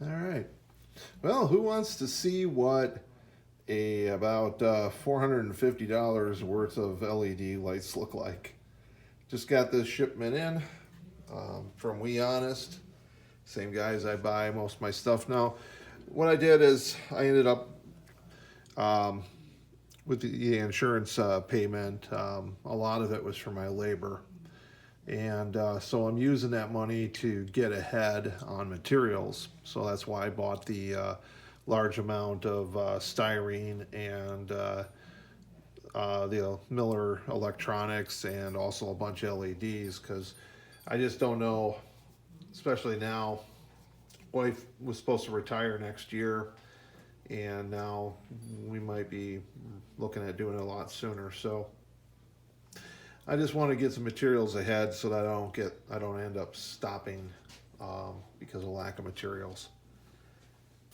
All right. Well, who wants to see what about $450 worth of LED lights look like? Just got this shipment in from We Honest. Same guys I buy most of my stuff now. What I did is I ended up um, with the insurance payment. A lot of it was for my labor. And so I'm using that money to get ahead on materials. So that's why I bought the large amount of styrene and the Miller electronics and also a bunch of LEDs because I just don't know, especially now. Wife was supposed to retire next year, and now we might be looking at doing it a lot sooner. So I just want to get some materials ahead so that I don't end up stopping because of lack of materials.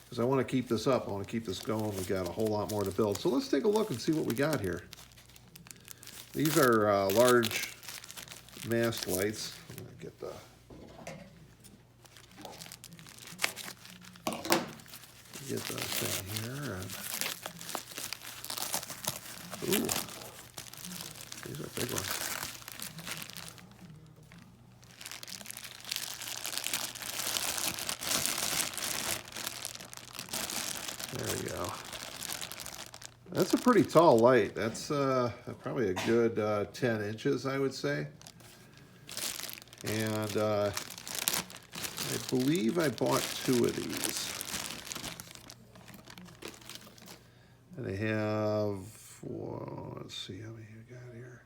Because I want to keep this up, I want to keep this going. We got a whole lot more to build. So let's take a look and see what we got here. These are large mast lights. I'm gonna get the thing here. And, ooh, these are big ones. There we go. That's a pretty tall light. That's probably a good 10 inches, I would say. And I believe I bought 2 of these. And they have, whoa, let's see how many you got here.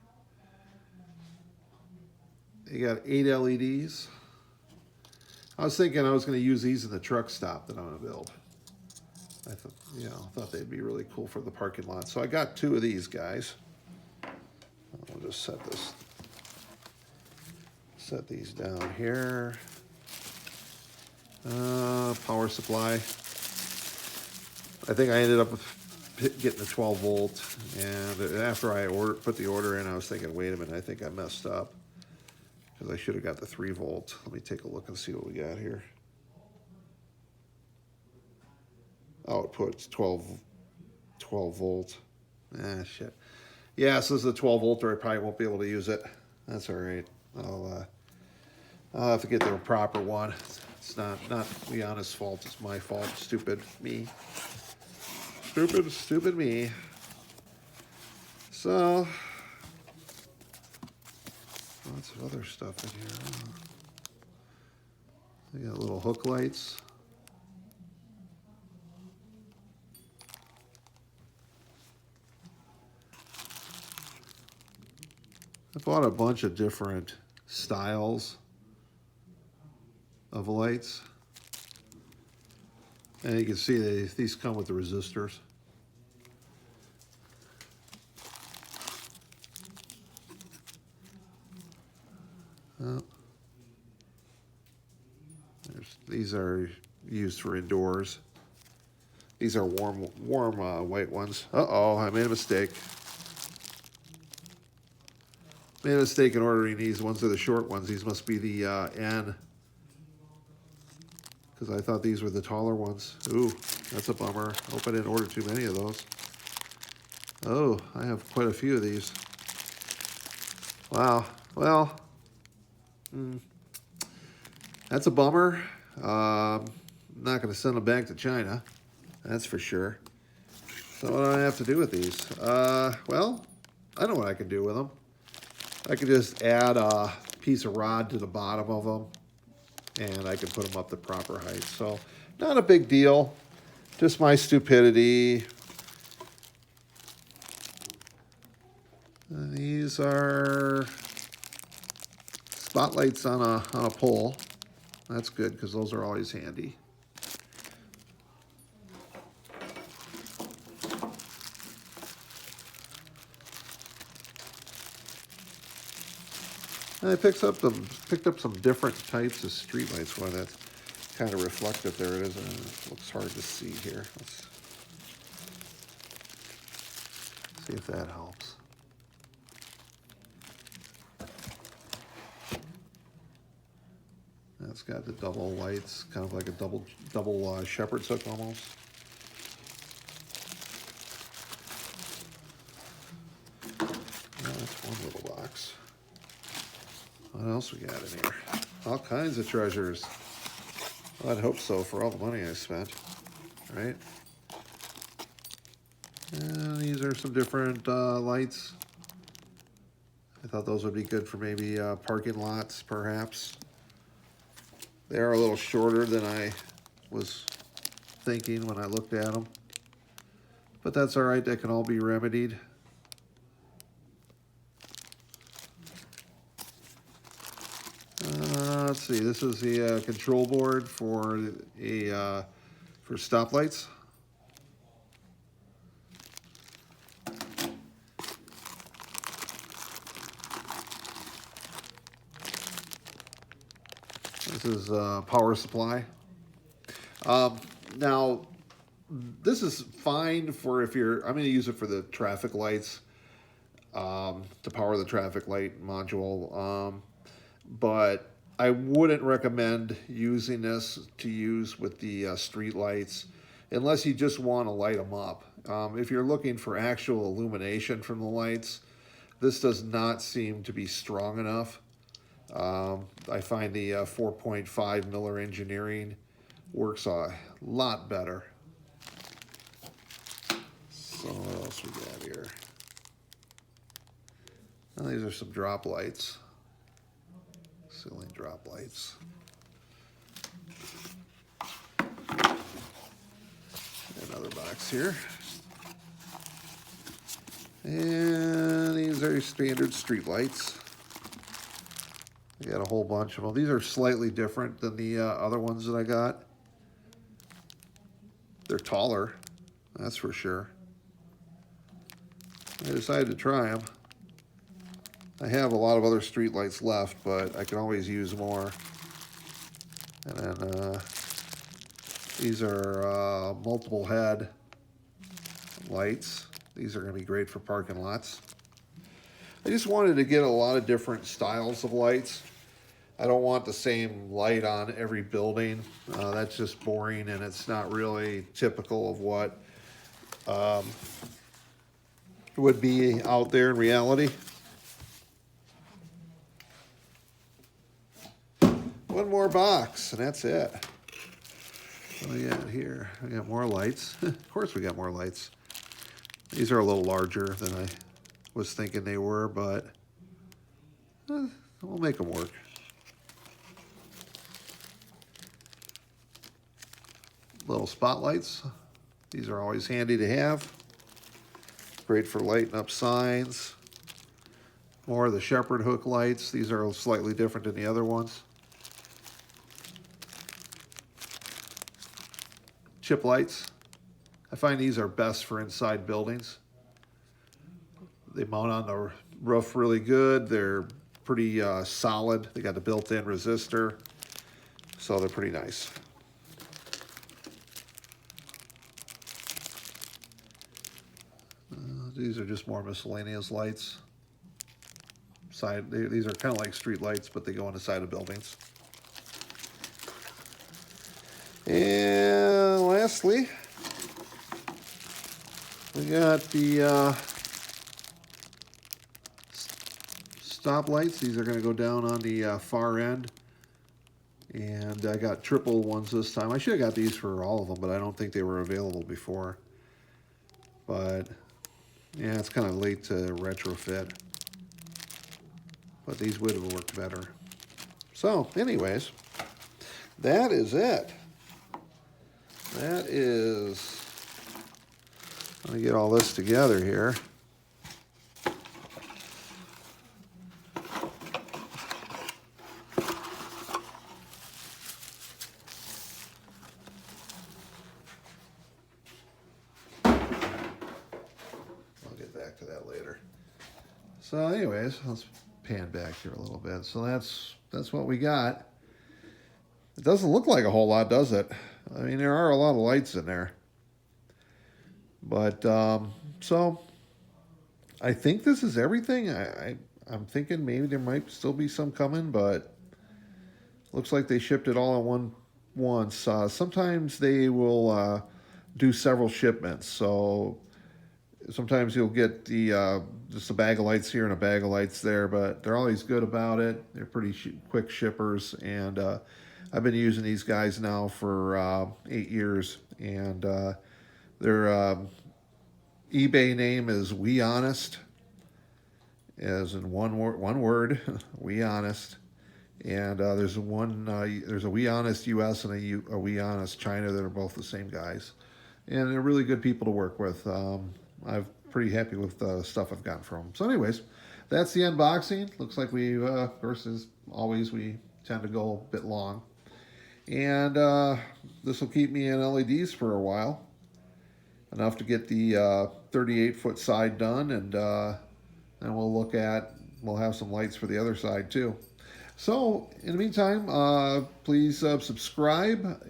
They got 8 LEDs. I was thinking I was going to use these in the truck stop that I'm going to build. I thought they'd be really cool for the parking lot. So I got 2 of these guys. I'll just set these down here. Power supply. I think I ended up with getting a 12 volt, and after I put the order in, I was thinking, wait a minute, I think I messed up because I should have got the 3 volt. Let me take a look and see what we got here. Oh, it puts 12 volt. Shit. Yeah, so this is a 12 volter. I probably won't be able to use it. That's all right. I'll have to get the proper one. It's not the honest fault. It's my fault. Stupid me. Stupid me. So, lots of other stuff in here. They got little hook lights. I bought a bunch of different styles of lights. And you can see these come with the resistors. These are used for indoors. These are warm white ones. Uh-oh, I made a mistake. Made a mistake in ordering these. Ones are the short ones. These must be the N. Because I thought these were the taller ones. Ooh, that's a bummer. Hope I didn't order too many of those. Oh, I have quite a few of these. Wow. Well, that's a bummer. I'm not going to send them back to China. That's for sure. So what do I have to do with these? Well, I know what I can do with them. I could just add a piece of rod to the bottom of them, and I can put them up the proper height. So not a big deal, just my stupidity. And these are spotlights on a pole. That's good because those are always handy. And I picked up some different types of streetlights. One that's kind of reflective. There it is. It looks hard to see here. Let's see if that helps. It's got the double lights, kind of like a double shepherd's hook almost. That's one little box. What else we got in here? All kinds of treasures. Well, I'd hope so for all the money I spent, right? And these are some different lights. I thought those would be good for maybe parking lots, perhaps. They are a little shorter than I was thinking when I looked at them. But that's all right, that can all be remedied. Let's see, this is the control board for stoplights. This is power supply. Now, this is fine for if you're, I'm going to use it for the traffic lights, to power the traffic light module. But I wouldn't recommend using this to use with the street lights unless you just want to light them up. If you're looking for actual illumination from the lights, this does not seem to be strong enough. I find the 4.5 Miller Engineering works a lot better. So what else we got here? Well, these are some drop lights. Ceiling drop lights. Another box here. And these are standard street lights. We got a whole bunch of them. These are slightly different than the other ones that I got. They're taller, that's for sure. I decided to try them. I have a lot of other street lights left, but I can always use more. And then these are multiple head lights. These are going to be great for parking lots. I just wanted to get a lot of different styles of lights. I don't want the same light on every building. That's just boring, and it's not really typical of what would be out there in reality. One more box, and that's it. What do we got here? We got more lights. Of course we got more lights. These are a little larger than I was thinking they were, but we'll make them work. Little spotlights. These are always handy to have. Great for lighting up signs. More of the shepherd hook lights. These are slightly different than the other ones. Chip lights. I find these are best for inside buildings. They mount on the roof really good. They're pretty solid. They got the built-in resistor, so they're pretty nice. These are just more miscellaneous lights. These are kind of like street lights, but they go on the side of buildings. And lastly, we got the stop lights. These are going to go down on the far end. And I got triple ones this time. I should have got these for all of them, but I don't think they were available before. But yeah, it's kind of late to retrofit. But these would have worked better. So, anyways, that is it. That is, let me get all this together here. I'll get back to that later. So anyways, let's pan back here a little bit. So that's what we got. It doesn't look like a whole lot, does it? I mean, there are a lot of lights in there. But, so, I think this is everything. I'm thinking maybe there might still be some coming, but Looks like they shipped it all at once. Sometimes they will do several shipments. So sometimes you'll get the just a bag of lights here and a bag of lights there, but they're always good about it. They're pretty quick shippers, and I've been using these guys now for 8 years, and their eBay name is We Honest, as in one word, We Honest. And there's a We Honest US and a We Honest China that are both the same guys, and they're really good people to work with. I'm pretty happy with the stuff I've gotten from them. So, anyways, that's the unboxing. Looks like we, of course, as always, we tend to go a bit long, and this will keep me in LEDs for a while, enough to get the 38-foot side done, and then we'll have some lights for the other side too. So, in the meantime, please subscribe,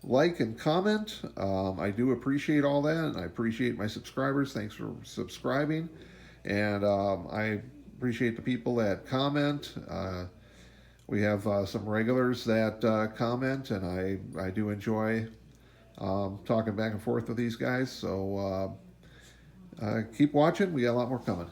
like, and comment. I do appreciate all that, and I appreciate my subscribers. Thanks for subscribing. And I appreciate the people that comment. We have some regulars that comment, and I do enjoy talking back and forth with these guys. So keep watching. We got a lot more coming.